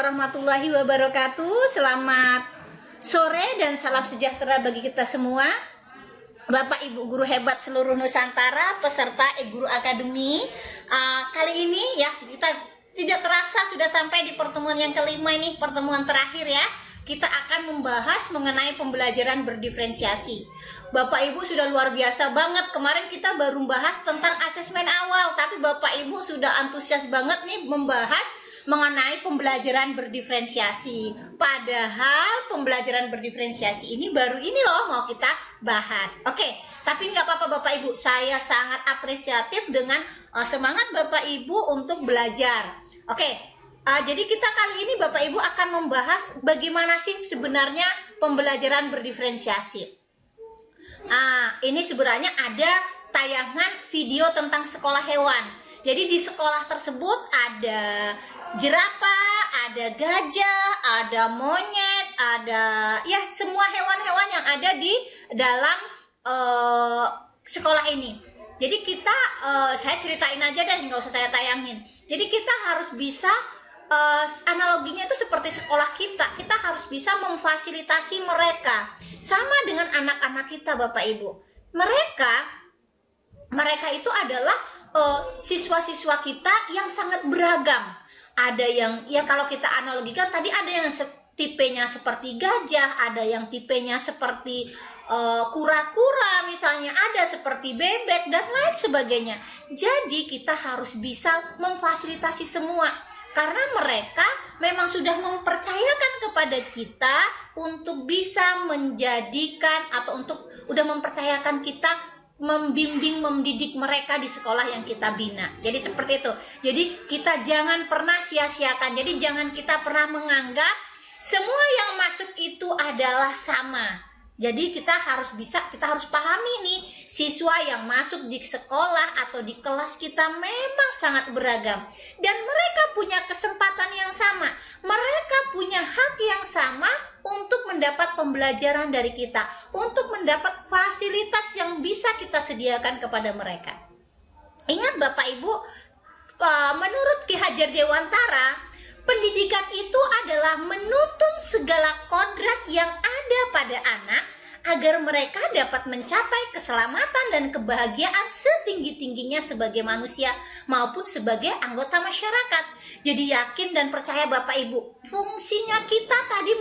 warahmatullahi wabarakatuh. Selamat sore dan salam sejahtera bagi kita semua. Bapak Ibu guru hebat seluruh Nusantara, peserta e-Guru Academy. Kali ini ya kita tidak terasa sudah sampai di pertemuan yang kelima ini, pertemuan terakhir ya. Kita akan membahas mengenai pembelajaran berdiferensiasi. Bapak Ibu sudah luar biasa banget. Kemarin kita baru membahas tentang asesmen awal, tapi Bapak Ibu sudah antusias banget nih membahas mengenai pembelajaran berdiferensiasi. Padahal pembelajaran berdiferensiasi ini baru ini loh mau kita bahas. Oke, tapi nggak apa-apa Bapak Ibu. Saya sangat apresiatif dengan semangat Bapak Ibu untuk belajar. Oke. Jadi kita kali ini Bapak Ibu akan membahas bagaimana sih sebenarnya pembelajaran berdiferensiasi. Ini sebenarnya ada tayangan video tentang sekolah hewan. Jadi di sekolah tersebut ada jerapah, ada gajah, ada monyet, ada ya semua hewan-hewan yang ada di dalam sekolah ini. Jadi kita saya ceritain aja deh, nggak usah saya tayangin. Jadi kita harus bisa analoginya itu seperti sekolah kita harus bisa memfasilitasi mereka sama dengan anak-anak kita Bapak Ibu. Mereka itu adalah siswa-siswa kita yang sangat beragam. Ada yang ya kalau kita analogikan tadi ada yang tipenya seperti gajah, ada yang tipenya seperti kura-kura misalnya, ada seperti bebek dan lain sebagainya. Jadi kita harus bisa memfasilitasi semua. Karena mereka memang sudah mempercayakan kepada kita untuk bisa menjadikan atau untuk udah mempercayakan kita membimbing, mendidik mereka di sekolah yang kita bina. Jadi seperti itu. Jadi kita jangan pernah sia-siakan. Jadi jangan kita pernah menganggap semua yang masuk itu adalah sama. Jadi kita harus pahami nih, siswa yang masuk di sekolah atau di kelas kita memang sangat beragam. Dan mereka punya kesempatan yang sama. Mereka punya hak yang sama untuk mendapat pembelajaran dari kita. Untuk mendapat fasilitas yang bisa kita sediakan kepada mereka. Ingat Bapak Ibu, menurut Ki Hajar Dewantara, pendidikan itu adalah menuntun segala kodrat yang ada pada anak agar mereka dapat mencapai keselamatan dan kebahagiaan setinggi-tingginya sebagai manusia maupun sebagai anggota masyarakat. Jadi yakin dan percaya Bapak Ibu, fungsinya kita tadi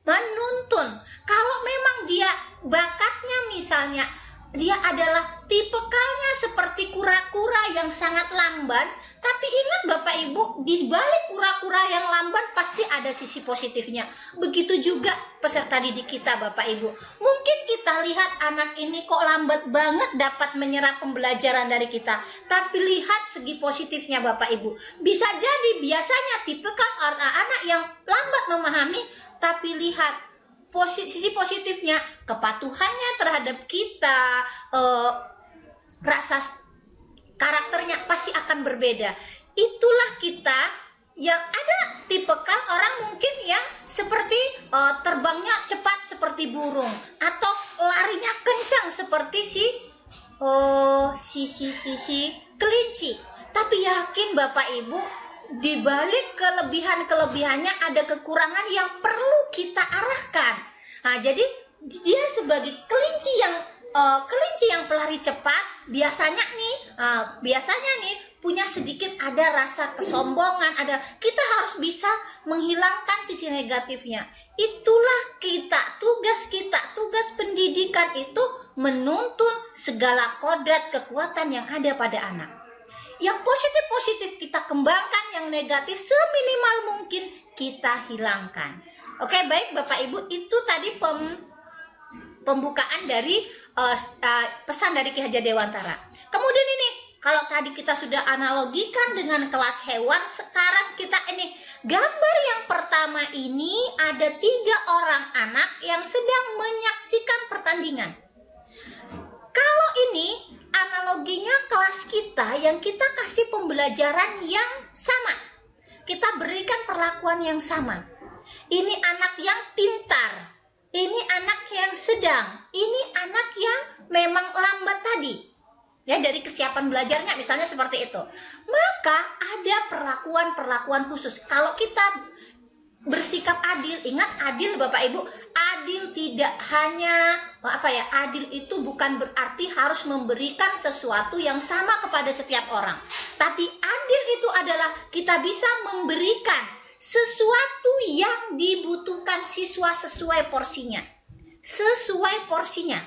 menuntun. Kalau memang dia bakatnya misalnya dia adalah tipikalnya seperti kura-kura yang sangat lamban, tapi ingat Bapak Ibu, di balik kura-kura yang lamban pasti ada sisi positifnya. Begitu juga peserta didik kita Bapak Ibu. Mungkin kita lihat anak ini kok lambat banget dapat menyerap pembelajaran dari kita, tapi lihat segi positifnya Bapak Ibu. Bisa jadi biasanya tipikal anak-anak yang lambat memahami, tapi lihat sisi positifnya, kepatuhannya terhadap kita, rasa karakternya pasti akan berbeda. Itulah kita yang ada tipikal orang mungkin yang seperti terbangnya cepat seperti burung atau larinya kencang seperti si kelinci. Tapi yakin Bapak Ibu, di balik kelebihan-kelebihannya ada kekurangan yang perlu kita arahkan. Jadi dia sebagai kelinci yang pelari cepat biasanya nih punya sedikit ada rasa kesombongan, kita harus bisa menghilangkan sisi negatifnya. Itulah tugas pendidikan itu menuntun segala kodrat kekuatan yang ada pada anak. Yang positif kita kembangkan, yang negatif seminimal mungkin kita hilangkan. Oke, baik Bapak Ibu, itu tadi pembukaan dari pesan dari Ki Hajar Dewantara. Kemudian ini, kalau tadi kita sudah analogikan dengan kelas hewan, sekarang kita ini gambar yang pertama ini ada 3 orang anak yang sedang menyaksikan pertandingan. Kalau ini analoginya kelas kita yang kita kasih pembelajaran yang sama, kita berikan perlakuan yang sama. Ini anak yang pintar, ini anak yang sedang, ini anak yang memang lambat tadi. Ya, dari kesiapan belajarnya misalnya seperti itu. Maka ada perlakuan khusus. Kalau kita bersikap adil. Ingat, adil Bapak Ibu, adil tidak hanya adil itu bukan berarti harus memberikan sesuatu yang sama kepada setiap orang. Tapi adil itu adalah kita bisa memberikan sesuatu yang dibutuhkan siswa sesuai porsinya. Sesuai porsinya.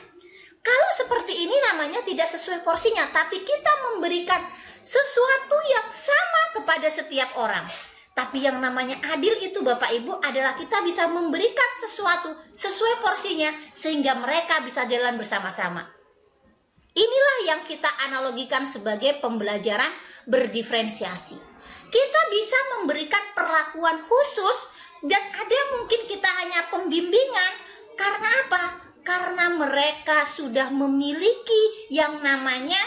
Kalau seperti ini namanya tidak sesuai porsinya, tapi kita memberikan sesuatu yang sama kepada setiap orang. Tapi yang namanya adil itu Bapak Ibu adalah kita bisa memberikan sesuatu sesuai porsinya sehingga mereka bisa jalan bersama-sama. Inilah yang kita analogikan sebagai pembelajaran berdiferensiasi. Kita bisa memberikan perlakuan khusus dan ada mungkin kita hanya pembimbingan. Karena apa? Karena mereka sudah memiliki yang namanya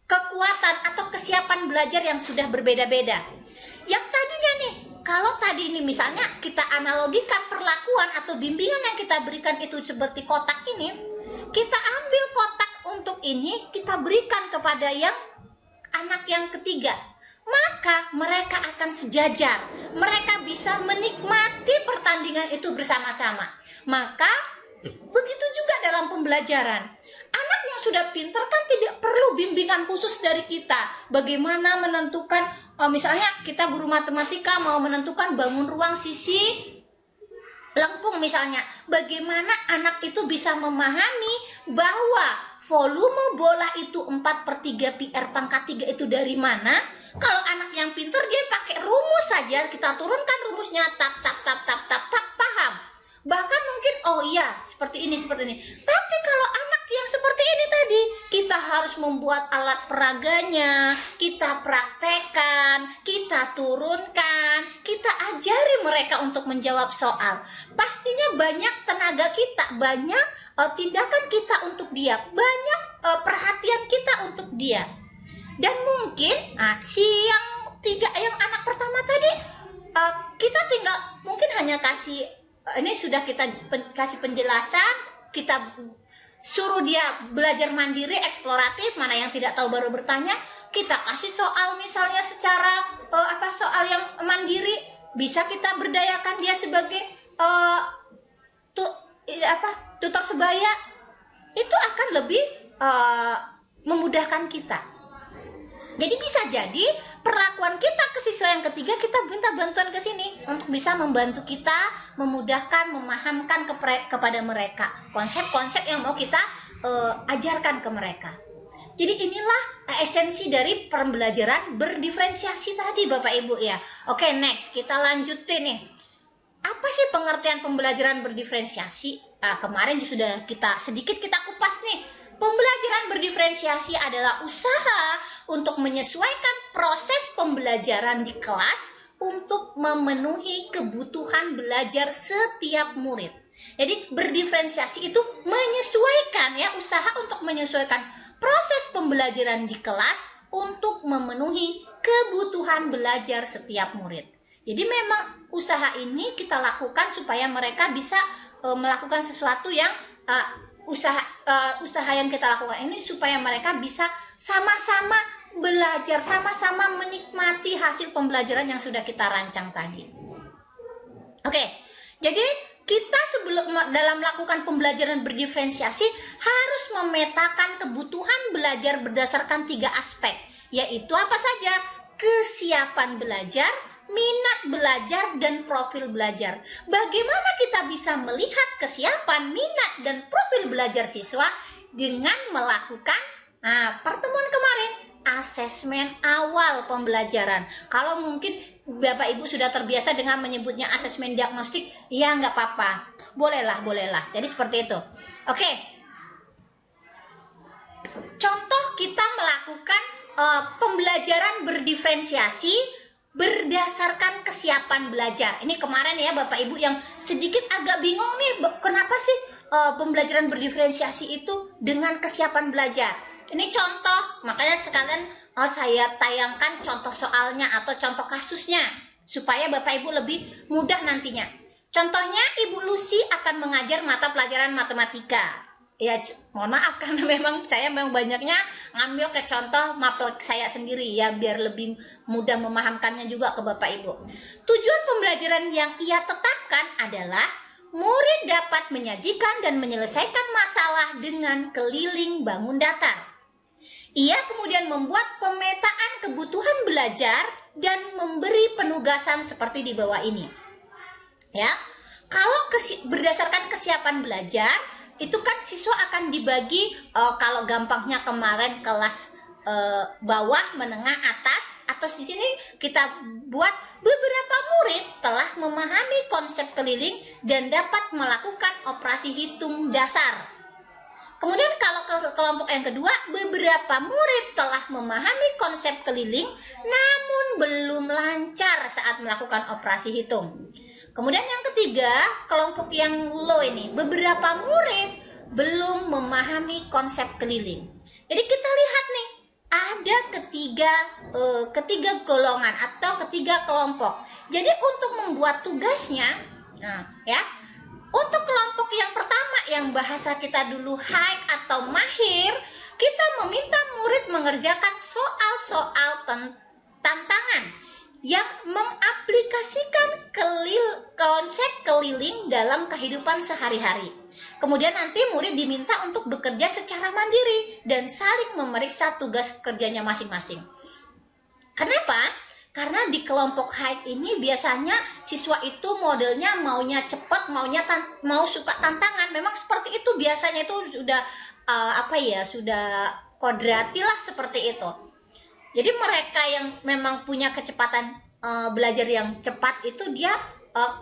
kekuatan atau kesiapan belajar yang sudah berbeda-beda. Yang tadinya nih, kalau tadi ini misalnya kita analogikan perlakuan atau bimbingan yang kita berikan itu seperti kotak ini, kita ambil kotak untuk ini, kita berikan kepada yang anak yang ketiga, maka mereka akan sejajar, mereka bisa menikmati pertandingan itu bersama-sama. Maka begitu juga dalam pembelajaran. Anak yang sudah pintar kan tidak perlu bimbingan khusus dari kita. Bagaimana menentukan, misalnya kita guru matematika mau menentukan bangun ruang sisi lengkung misalnya. Bagaimana anak itu bisa memahami bahwa volume bola itu 4/3 pi r pangkat 3 itu dari mana? Kalau anak yang pintar dia pakai rumus saja, kita turunkan rumusnya, tak, paham. Bahkan mungkin, oh iya, seperti ini. Tapi kalau anak yang seperti ini tadi, kita harus membuat alat peraganya, kita praktekkan, kita turunkan, kita ajari mereka untuk menjawab soal. Pastinya banyak tenaga kita, banyak tindakan kita untuk dia, banyak perhatian kita untuk dia. Dan mungkin si yang anak pertama tadi, kita tinggal mungkin hanya kasih, ini sudah kita kasih penjelasan, kita suruh dia belajar mandiri, eksploratif, mana yang tidak tahu baru bertanya. Kita kasih soal misalnya secara soal yang mandiri, bisa kita berdayakan dia sebagai tutor sebaya. Itu akan lebih memudahkan kita. Jadi bisa jadi perlakuan kita ke siswa yang ketiga, kita minta bantuan ke sini untuk bisa membantu kita, memudahkan, memahamkan kepada mereka konsep-konsep yang mau kita ajarkan ke mereka. Jadi inilah esensi dari pembelajaran berdiferensiasi tadi Bapak Ibu ya. Oke, next kita lanjutin nih. Apa sih pengertian pembelajaran berdiferensiasi? Kemarin sudah sedikit kita kupas nih. Pembelajaran berdiferensiasi adalah usaha untuk menyesuaikan proses pembelajaran di kelas untuk memenuhi kebutuhan belajar setiap murid. Jadi berdiferensiasi itu menyesuaikan ya, usaha untuk menyesuaikan proses pembelajaran di kelas untuk memenuhi kebutuhan belajar setiap murid. Jadi memang usaha ini kita lakukan supaya mereka bisa melakukan sesuatu yang usaha yang kita lakukan ini supaya mereka bisa sama-sama belajar, sama-sama menikmati hasil pembelajaran yang sudah kita rancang tadi. Oke, jadi kita dalam melakukan pembelajaran berdiferensiasi harus memetakan kebutuhan belajar berdasarkan 3 aspek, yaitu apa saja? Kesiapan belajar, minat belajar, dan profil belajar. Bagaimana kita bisa melihat kesiapan, minat, dan profil belajar siswa dengan melakukan pertemuan kemarin, asesmen awal pembelajaran. Kalau mungkin Bapak Ibu sudah terbiasa dengan menyebutnya asesmen diagnostik, ya nggak apa-apa, bolehlah. Jadi seperti itu. Oke, contoh kita melakukan pembelajaran berdiferensiasi berdasarkan kesiapan belajar. Ini kemarin ya Bapak Ibu yang sedikit agak bingung nih, kenapa sih pembelajaran berdiferensiasi itu dengan kesiapan belajar. Ini contoh, makanya sekalian saya tayangkan contoh soalnya atau contoh kasusnya supaya Bapak Ibu lebih mudah nantinya. Contohnya Ibu Lucy akan mengajar mata pelajaran matematika. ya mohon maaf karena memang saya memang banyaknya ngambil ke contoh mapel saya sendiri ya, biar lebih mudah memahamkannya juga ke Bapak Ibu. Tujuan pembelajaran yang ia tetapkan adalah murid dapat menyajikan dan menyelesaikan masalah dengan keliling bangun datar. Ia kemudian membuat pemetaan kebutuhan belajar dan memberi penugasan seperti di bawah ini. Ya, kalau berdasarkan kesiapan belajar, itu kan siswa akan dibagi kalau gampangnya kemarin kelas bawah, menengah, atas, atau di sini kita buat beberapa murid telah memahami konsep keliling dan dapat melakukan operasi hitung dasar. Kemudian kalau ke kelompok yang kedua, beberapa murid telah memahami konsep keliling namun belum lancar saat melakukan operasi hitung. Kemudian yang ketiga, kelompok yang low ini, beberapa murid belum memahami konsep keliling. Jadi kita lihat nih, ada ketiga golongan atau ketiga kelompok. Jadi untuk membuat tugasnya, untuk kelompok yang pertama yang bahasa kita dulu high atau mahir, kita meminta murid mengerjakan soal-soal tantangan yang mengaplikasikan konsep keliling dalam kehidupan sehari-hari. Kemudian nanti murid diminta untuk bekerja secara mandiri dan saling memeriksa tugas kerjanya masing-masing. Kenapa? Karena di kelompok high ini biasanya siswa itu modelnya maunya cepat, mau suka tantangan. Memang seperti itu biasanya, itu sudah sudah kodrati lah seperti itu. Jadi mereka yang memang punya kecepatan belajar yang cepat itu dia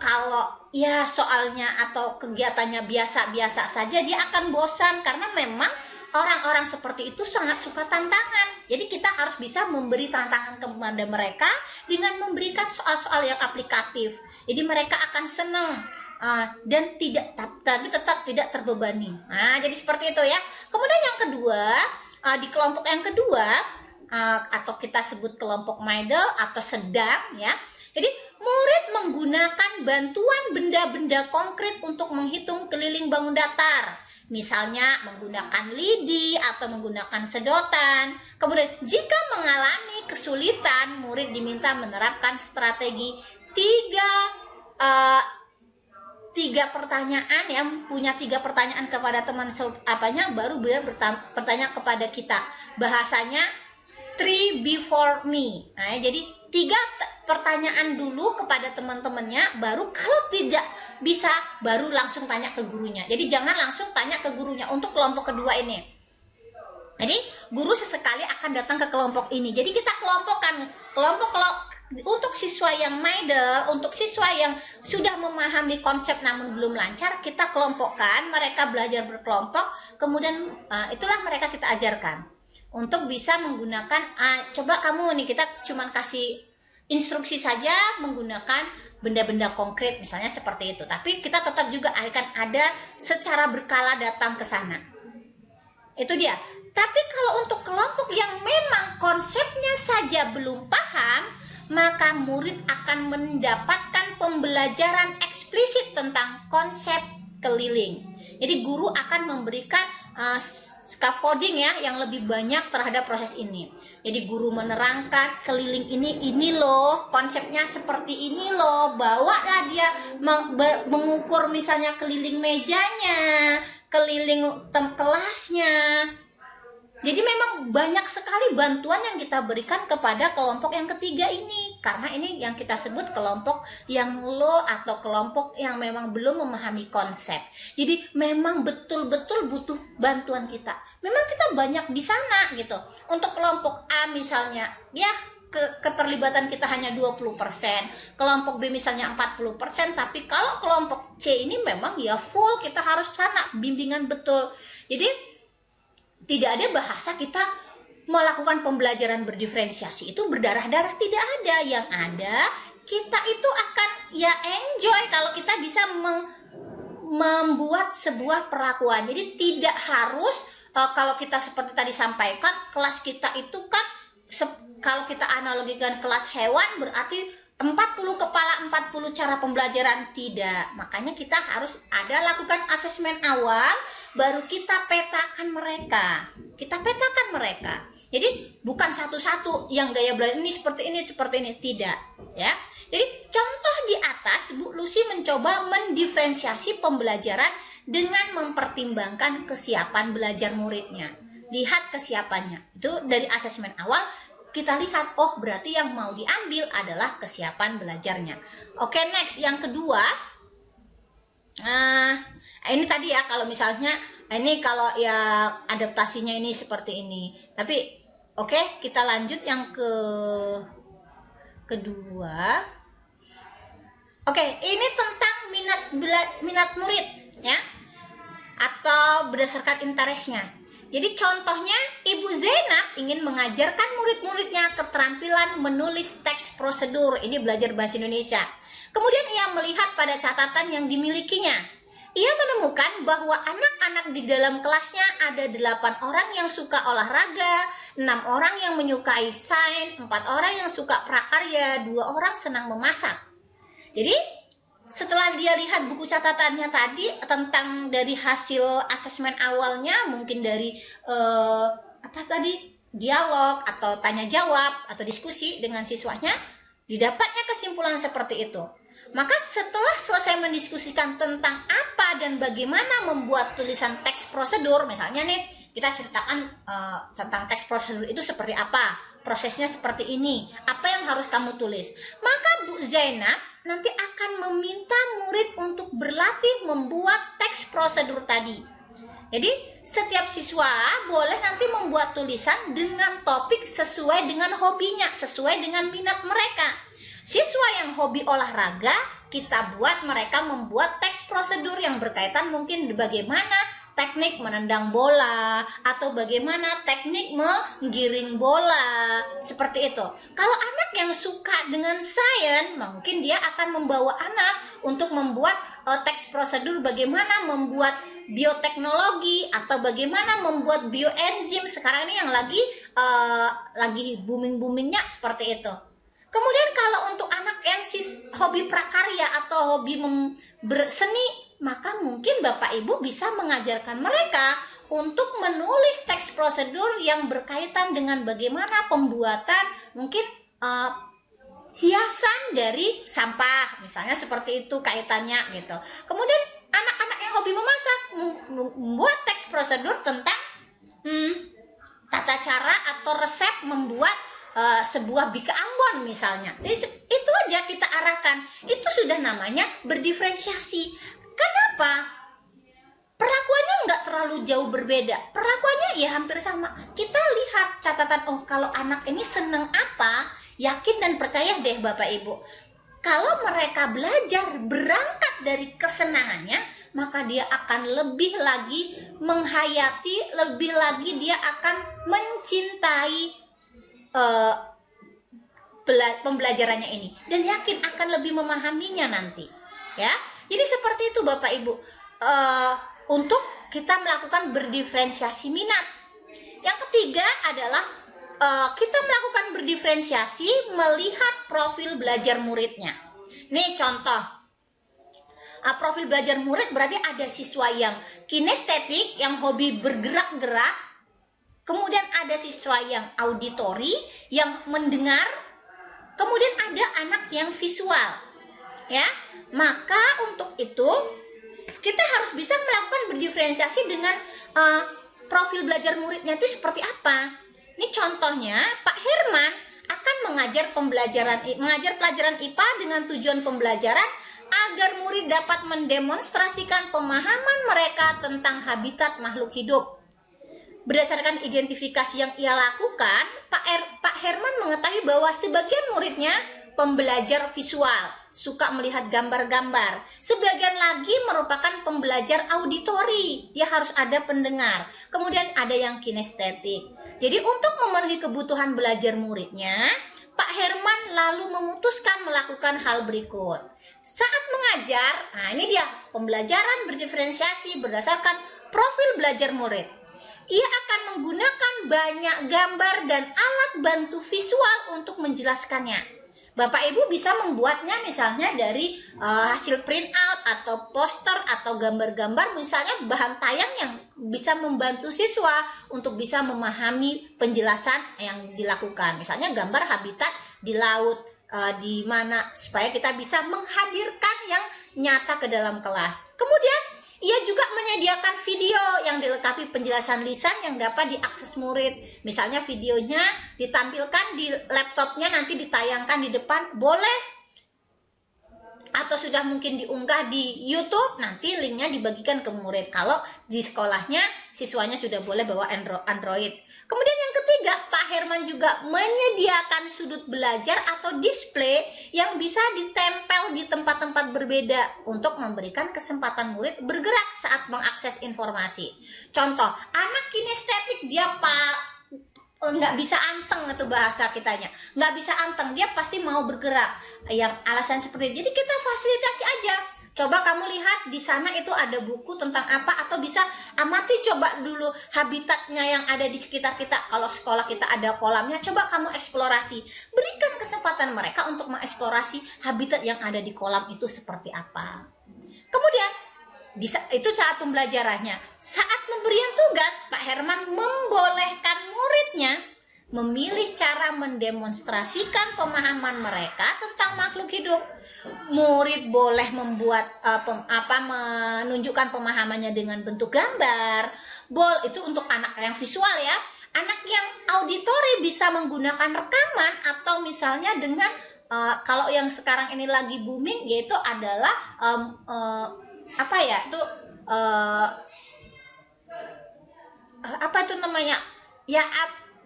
kalau ya soalnya atau kegiatannya biasa-biasa saja dia akan bosan, karena memang orang-orang seperti itu sangat suka tantangan. Jadi kita harus bisa memberi tantangan kepada mereka dengan memberikan soal-soal yang aplikatif. Jadi mereka akan senang dan tapi tetap tidak terbebani. Nah, jadi seperti itu ya. Kemudian yang kedua, di kelompok yang kedua, atau kita sebut kelompok middle atau sedang ya. Jadi murid menggunakan bantuan benda-benda konkret untuk menghitung keliling bangun datar. Misalnya menggunakan lidi atau menggunakan sedotan. Kemudian jika mengalami kesulitan, murid diminta menerapkan strategi tiga pertanyaan, yang punya 3 pertanyaan kepada teman baru bertanya kepada kita. Bahasanya 3 before me. Nah, jadi 3 pertanyaan dulu kepada teman-temannya, baru kalau tidak bisa baru langsung tanya ke gurunya. Jadi jangan langsung tanya ke gurunya untuk kelompok kedua ini. Jadi guru sesekali akan datang ke kelompok ini. Jadi kita kelompokkan kelompok untuk siswa yang middle, untuk siswa yang sudah memahami konsep namun belum lancar, kita kelompokkan, mereka belajar berkelompok, kemudian itulah mereka kita ajarkan untuk bisa menggunakan coba kamu nih, kita cuman kasih instruksi saja menggunakan benda-benda konkret misalnya seperti itu, tapi kita tetap juga akan ada secara berkala datang ke sana. Itu dia. Tapi kalau untuk kelompok yang memang konsepnya saja belum paham, maka murid akan mendapatkan pembelajaran eksplisit tentang konsep keliling. Jadi guru akan memberikan scaffolding ya yang lebih banyak terhadap proses ini. Jadi guru menerangkan keliling ini loh, konsepnya seperti ini loh. Bawalah dia mengukur misalnya keliling mejanya, keliling kelasnya. Jadi memang banyak sekali bantuan yang kita berikan kepada kelompok yang ketiga ini. Karena ini yang kita sebut kelompok yang low atau kelompok yang memang belum memahami konsep. Jadi memang betul-betul butuh bantuan kita. Memang kita banyak di sana gitu. Untuk kelompok A misalnya, ya keterlibatan kita hanya 20%. Kelompok B misalnya 40%. Tapi kalau kelompok C ini memang ya full, kita harus sana bimbingan betul. Jadi tidak ada bahasa kita melakukan pembelajaran berdiferensiasi itu berdarah-darah, tidak ada. Yang ada kita itu akan ya enjoy kalau kita bisa membuat sebuah perlakuan. Jadi tidak harus kalau kita seperti tadi sampaikan, kelas kita itu kan kalau kita analogikan kelas hewan berarti 40 kepala 40 40 cara pembelajaran, tidak. Makanya kita harus lakukan asesmen awal, baru kita petakan mereka. Jadi bukan satu-satu yang gaya belajar ini seperti ini, tidak, ya. Jadi contoh di atas, Bu Lucy mencoba mendiferensiasi pembelajaran dengan mempertimbangkan kesiapan belajar muridnya. Lihat kesiapannya. Itu dari asesmen awal kita lihat, oh berarti yang mau diambil adalah kesiapan belajarnya. Oke, next, yang kedua. Ini tadi ya, kalau misalnya ini kalau ya adaptasinya ini seperti ini. Tapi oke, kita lanjut yang kedua. Oke, ini tentang minat murid ya, atau berdasarkan interestnya. Jadi contohnya, Ibu Zainab ingin mengajarkan murid-muridnya keterampilan menulis teks prosedur. Ini belajar bahasa Indonesia. Kemudian ia melihat pada catatan yang dimilikinya. Ia menemukan bahwa anak-anak di dalam kelasnya ada 8 orang yang suka olahraga, 6 orang yang menyukai sains, 4 orang yang suka prakarya, 2 orang senang memasak. Jadi setelah dia lihat buku catatannya tadi tentang dari hasil asesmen awalnya, mungkin dari dialog atau tanya jawab atau diskusi dengan siswanya, didapatnya kesimpulan seperti itu. Maka setelah selesai mendiskusikan tentang apa dan bagaimana membuat tulisan teks prosedur, misalnya nih kita ceritakan tentang teks prosedur itu seperti apa, prosesnya seperti ini, apa yang harus kamu tulis, maka Bu Zainab nanti akan meminta murid untuk berlatih membuat teks prosedur tadi. Jadi setiap siswa boleh nanti membuat tulisan dengan topik sesuai dengan hobinya, sesuai dengan minat mereka. Siswa yang hobi olahraga, kita buat mereka membuat teks prosedur yang berkaitan mungkin bagaimana teknik menendang bola atau bagaimana teknik menggiring bola, seperti itu. Kalau anak yang suka dengan sains, mungkin dia akan membawa anak untuk membuat teks prosedur bagaimana membuat bioteknologi atau bagaimana membuat bioenzim. Sekarang ini yang lagi booming-boomingnya seperti itu. Kemudian kalau untuk anak yang hobi prakarya atau hobi berseni, maka mungkin Bapak Ibu bisa mengajarkan mereka untuk menulis teks prosedur yang berkaitan dengan bagaimana pembuatan mungkin hiasan dari sampah, misalnya seperti itu kaitannya gitu. Kemudian anak-anak yang hobi memasak membuat teks prosedur tentang tata cara atau resep membuat sebuah bika Ambon misalnya. Itu aja kita arahkan. Itu sudah namanya berdiferensiasi. Kenapa? Perlakuannya nggak terlalu jauh berbeda. Perlakuannya ya hampir sama. Kita lihat catatan, oh kalau anak ini seneng apa, yakin dan percaya deh Bapak Ibu. Kalau mereka belajar berangkat dari kesenangannya, maka dia akan lebih lagi menghayati, lebih lagi dia akan mencintai pembelajarannya ini, dan yakin akan lebih memahaminya nanti, ya. Jadi seperti itu Bapak Ibu, untuk kita melakukan berdiferensiasi minat. Yang ketiga adalah kita melakukan berdiferensiasi melihat profil belajar muridnya. Nih contoh, profil belajar murid berarti ada siswa yang kinestetik, yang hobi bergerak-gerak. Kemudian ada siswa yang auditori, yang mendengar. Kemudian ada anak yang visual, ya. Maka untuk itu kita harus bisa melakukan berdiferensiasi dengan profil belajar muridnya itu seperti apa. Ini contohnya Pak Herman akan mengajar pelajaran IPA dengan tujuan pembelajaran agar murid dapat mendemonstrasikan pemahaman mereka tentang habitat makhluk hidup. Berdasarkan identifikasi yang ia lakukan, Pak Herman mengetahui bahwa sebagian muridnya pembelajar visual, suka melihat gambar-gambar. Sebagian lagi merupakan pembelajar auditori, dia harus ada pendengar. Kemudian ada yang kinestetik. Jadi untuk memenuhi kebutuhan belajar muridnya, Pak Herman lalu memutuskan melakukan hal berikut. Saat mengajar, nah ini dia pembelajaran berdiferensiasi berdasarkan profil belajar murid. Ia akan menggunakan banyak gambar dan alat bantu visual untuk menjelaskannya. Bapak Ibu bisa membuatnya misalnya dari hasil print out atau poster atau gambar-gambar, misalnya bahan tayang yang bisa membantu siswa untuk bisa memahami penjelasan yang dilakukan. Misalnya gambar habitat di laut, di mana, supaya kita bisa menghadirkan yang nyata ke dalam kelas. Kemudian ia juga menyediakan video yang dilengkapi penjelasan lisan yang dapat diakses murid. Misalnya videonya ditampilkan di laptopnya, nanti ditayangkan di depan, boleh. Atau sudah mungkin diunggah di YouTube, nanti linknya dibagikan ke murid. Kalau di sekolahnya siswanya sudah boleh bawa Android. Kemudian yang ketiga, Pak Herman juga menyediakan sudut belajar atau display yang bisa ditempel di tempat-tempat berbeda untuk memberikan kesempatan murid bergerak saat mengakses informasi. Contoh, anak kinestetik dia nggak bisa anteng, itu bahasa kitanya, nggak bisa anteng, dia pasti mau bergerak, yang alasan seperti itu. Jadi kita fasilitasi aja. Coba kamu lihat di sana itu ada buku tentang apa, atau bisa amati coba dulu habitatnya yang ada di sekitar kita. Kalau sekolah kita ada kolamnya, coba kamu eksplorasi. Berikan kesempatan mereka untuk mengeksplorasi habitat yang ada di kolam itu seperti apa. Kemudian itu saat pembelajarannya. Saat pemberian tugas, Pak Herman membolehkan muridnya memilih cara mendemonstrasikan pemahaman mereka tentang makhluk hidup. Murid boleh membuat menunjukkan pemahamannya dengan bentuk gambar. Itu untuk anak yang visual ya. Anak yang auditori bisa menggunakan rekaman, atau misalnya dengan kalau yang sekarang ini lagi booming, yaitu adalah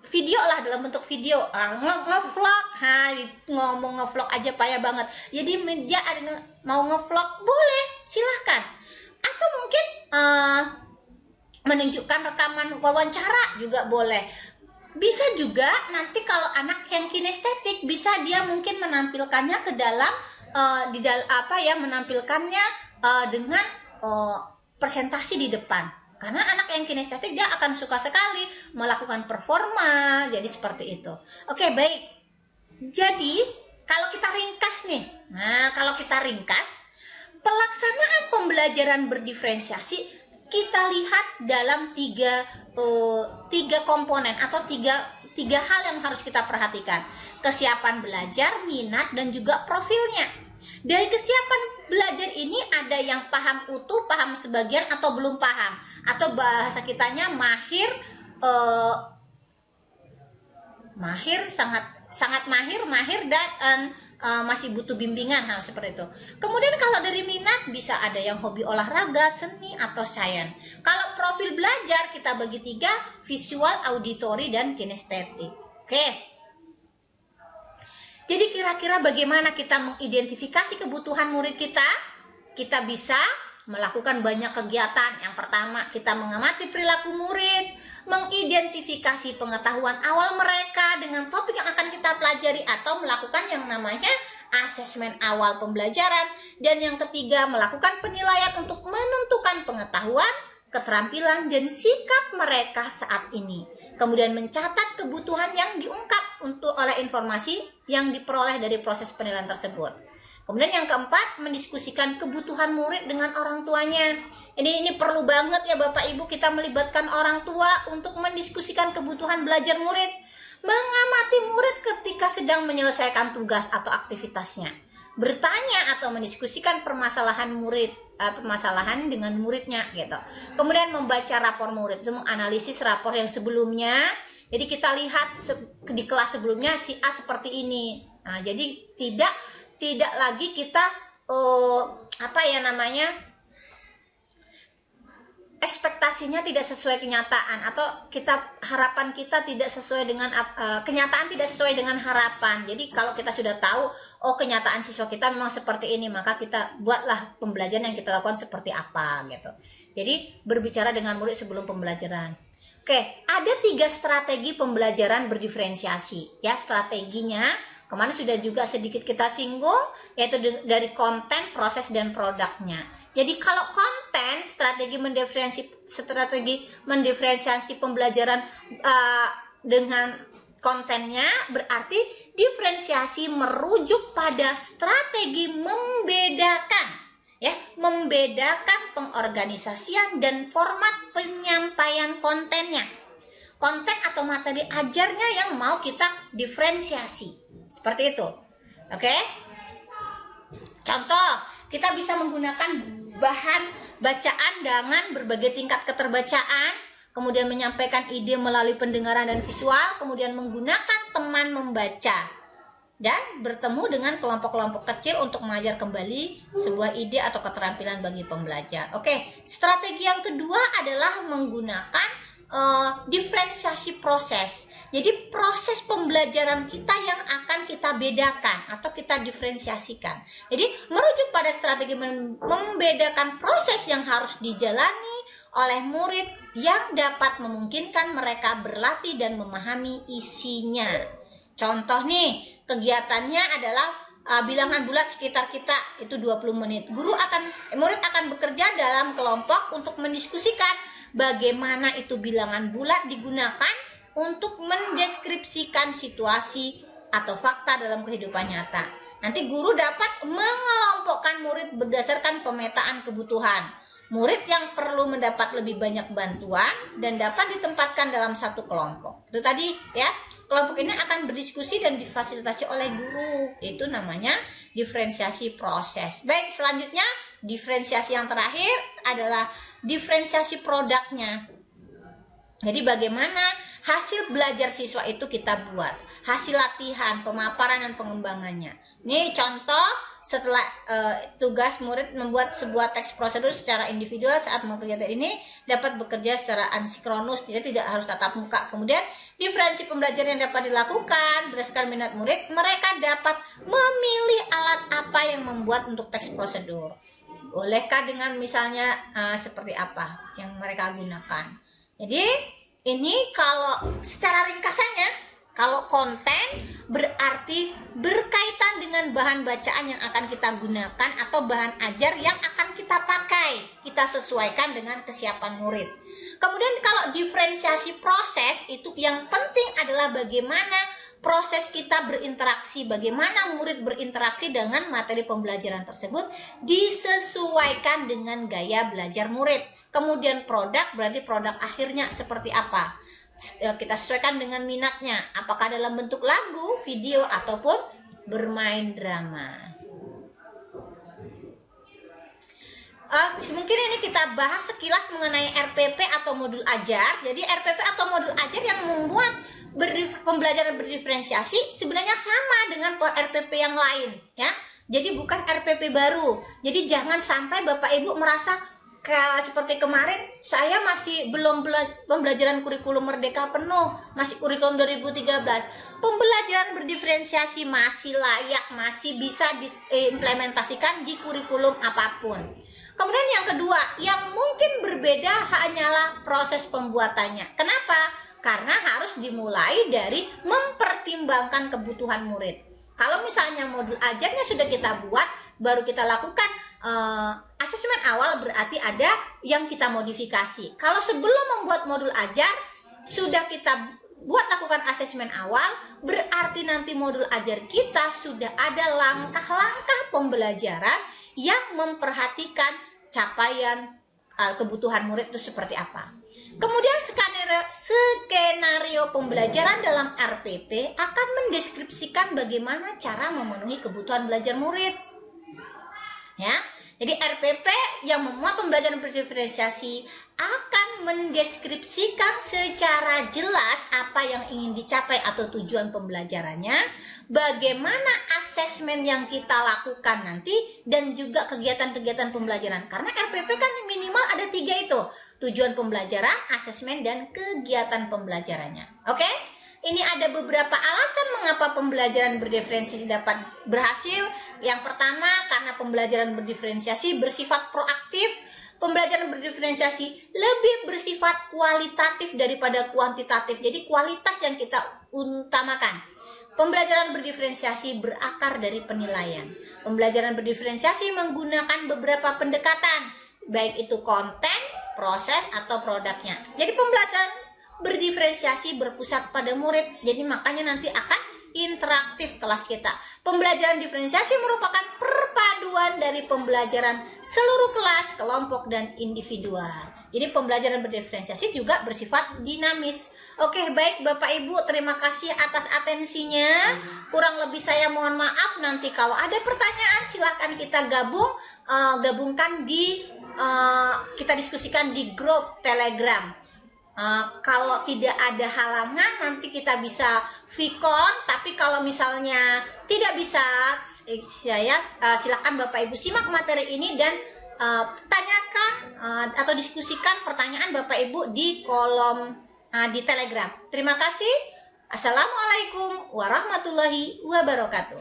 video lah, dalam bentuk video, ngevlog. Ngomong ngevlog aja payah banget. Jadi media mau ngevlog boleh, silahkan. Atau mungkin menunjukkan rekaman wawancara juga boleh. Bisa juga nanti kalau anak yang kinestetik, bisa dia mungkin menampilkannya ke dalam menampilkannya dengan presentasi di depan. Karena anak yang kinestetik dia akan suka sekali melakukan performa, jadi seperti itu. Oke, baik. Jadi kalau kita ringkas nih, pelaksanaan pembelajaran berdiferensiasi kita lihat dalam tiga komponen atau tiga hal yang harus kita perhatikan: kesiapan belajar, minat, dan juga profilnya. Dari kesiapan belajar ini ada yang paham utuh, paham sebagian, atau belum paham, atau bahasa kitanya mahir, sangat mahir dan masih butuh bimbingan, seperti itu. Kemudian kalau dari minat, bisa ada yang hobi olahraga, seni, atau sains. Kalau profil belajar kita bagi 3, visual, auditori, dan kinestetik. Oke. Jadi kira-kira bagaimana kita mengidentifikasi kebutuhan murid kita? Kita bisa melakukan banyak kegiatan. Yang pertama, kita mengamati perilaku murid, mengidentifikasi pengetahuan awal mereka dengan topik yang akan kita pelajari, atau melakukan yang namanya asesmen awal pembelajaran. Dan yang ketiga, melakukan penilaian untuk menentukan pengetahuan, keterampilan, dan sikap mereka saat ini. Kemudian mencatat kebutuhan yang diungkap oleh informasi yang diperoleh dari proses penilaian tersebut. Kemudian yang keempat, mendiskusikan kebutuhan murid dengan orang tuanya. Ini perlu banget ya Bapak Ibu, kita melibatkan orang tua untuk mendiskusikan kebutuhan belajar murid. Mengamati murid ketika sedang menyelesaikan tugas atau aktivitasnya. Bertanya atau mendiskusikan permasalahan dengan muridnya gitu. Kemudian membaca rapor murid, itu menganalisis rapor yang sebelumnya. Jadi kita lihat di kelas sebelumnya si A seperti ini. Nah, jadi tidak lagi kita ekspektasinya tidak sesuai kenyataan, atau harapan kita tidak sesuai dengan kenyataan tidak sesuai dengan harapan. Jadi kalau kita sudah tahu kenyataan siswa kita memang seperti ini, maka kita buatlah pembelajaran yang kita lakukan seperti apa gitu. Jadi berbicara dengan murid sebelum pembelajaran. Oke, ada 3 strategi pembelajaran berdiferensiasi ya. Strateginya kemarin sudah juga sedikit kita singgung, yaitu dari konten, proses, dan produknya. Jadi kalau konten, strategi mendiferensiasi pembelajaran dengan kontennya berarti diferensiasi merujuk pada strategi membedakan, ya, membedakan pengorganisasian dan format penyampaian kontennya. Konten atau materi ajarnya yang mau kita diferensiasi. Seperti itu. Oke? Contoh, kita bisa menggunakan bahan bacaan dengan berbagai tingkat keterbacaan, kemudian menyampaikan ide melalui pendengaran dan visual, kemudian menggunakan teman membaca, dan bertemu dengan kelompok-kelompok kecil untuk mengajar kembali sebuah ide atau keterampilan bagi pembelajar. Oke, strategi yang kedua adalah menggunakan diferensiasi proses. Jadi proses pembelajaran kita yang akan kita bedakan atau kita diferensiasikan. Jadi merujuk pada strategi membedakan proses yang harus dijalani oleh murid yang dapat memungkinkan mereka berlatih dan memahami isinya. Contoh nih, kegiatannya adalah bilangan bulat sekitar kita itu 20 menit. Murid akan bekerja dalam kelompok untuk mendiskusikan bagaimana itu bilangan bulat digunakan untuk mendeskripsikan situasi atau fakta dalam kehidupan nyata. Nanti guru dapat mengelompokkan murid berdasarkan pemetaan kebutuhan. Murid yang perlu mendapat lebih banyak bantuan dan dapat ditempatkan dalam satu kelompok. Itu tadi ya, kelompok ini akan berdiskusi dan difasilitasi oleh guru. Itu namanya diferensiasi proses. Baik, selanjutnya diferensiasi yang terakhir adalah diferensiasi produknya. Jadi bagaimana hasil belajar siswa itu kita buat, hasil latihan, pemaparan dan pengembangannya. Ini contoh setelah tugas murid membuat sebuah teks prosedur secara individual saat melakukan kegiatan ini dapat bekerja secara asinkronus, jadi tidak harus tatap muka. Kemudian diferensi pembelajaran yang dapat dilakukan berdasarkan minat murid, mereka dapat memilih alat apa yang membuat untuk teks prosedur. Bolehkah dengan misalnya seperti apa yang mereka gunakan. Jadi ini kalau secara ringkasannya, kalau konten berarti berkaitan dengan bahan bacaan yang akan kita gunakan atau bahan ajar yang akan kita pakai, kita sesuaikan dengan kesiapan murid. Kemudian kalau diferensiasi proses, itu yang penting adalah bagaimana proses kita berinteraksi, bagaimana murid berinteraksi dengan materi pembelajaran tersebut disesuaikan dengan gaya belajar murid. Kemudian produk berarti produk akhirnya seperti apa, kita sesuaikan dengan minatnya, apakah dalam bentuk lagu, video, ataupun bermain drama. Mungkin ini kita bahas sekilas mengenai RPP atau modul ajar. Jadi RPP atau modul ajar yang membuat pembelajaran berdiferensiasi sebenarnya sama dengan RPP yang lain, ya. Jadi bukan RPP baru. Jadi jangan sampai Bapak Ibu merasa seperti kemarin saya masih belum pembelajaran kurikulum Merdeka penuh, masih kurikulum 2013. Pembelajaran berdiferensiasi masih layak, masih bisa diimplementasikan di kurikulum apapun. Kemudian yang kedua, yang mungkin berbeda hanyalah proses pembuatannya. Kenapa? Karena harus dimulai dari mempertimbangkan kebutuhan murid. Kalau misalnya modul ajarnya sudah kita buat, baru kita lakukan asesmen awal, berarti ada yang kita modifikasi. Kalau sebelum membuat modul ajar sudah kita buat lakukan asesmen awal, berarti nanti modul ajar kita sudah ada langkah-langkah pembelajaran yang memperhatikan capaian kebutuhan murid itu seperti apa. Kemudian skenario pembelajaran dalam RPP akan mendeskripsikan bagaimana cara memenuhi kebutuhan belajar murid. Ya, jadi RPP yang memuat pembelajaran berdiferensiasi akan mendeskripsikan secara jelas apa yang ingin dicapai atau tujuan pembelajarannya, bagaimana asesmen yang kita lakukan nanti, dan juga kegiatan-kegiatan pembelajaran. Karena RPP kan minimal ada 3 itu, tujuan pembelajaran, asesmen, dan kegiatan pembelajarannya. Oke? Ini ada beberapa alasan mengapa pembelajaran berdiferensiasi dapat berhasil. Yang pertama, karena pembelajaran berdiferensiasi bersifat proaktif. Pembelajaran berdiferensiasi lebih bersifat kualitatif daripada kuantitatif. Jadi kualitas yang kita utamakan. Pembelajaran berdiferensiasi berakar dari penilaian. Pembelajaran berdiferensiasi menggunakan beberapa pendekatan, baik itu konten, proses, atau produknya. Jadi pembelajaran berdiferensiasi berpusat pada murid, jadi makanya nanti akan interaktif kelas kita. Pembelajaran diferensiasi merupakan perpaduan dari pembelajaran seluruh kelas, kelompok, dan individual. Jadi pembelajaran berdiferensiasi juga bersifat dinamis. Oke, baik Bapak Ibu, terima kasih atas atensinya. Kurang lebih saya mohon maaf. Nanti kalau ada pertanyaan silahkan kita gabungkan kita diskusikan di grup Telegram. Kalau tidak ada halangan nanti kita bisa Vicon, tapi kalau misalnya tidak bisa, silakan Bapak Ibu simak materi ini dan tanyakan atau diskusikan pertanyaan Bapak Ibu di kolom di Telegram. Terima kasih. Assalamualaikum warahmatullahi wabarakatuh.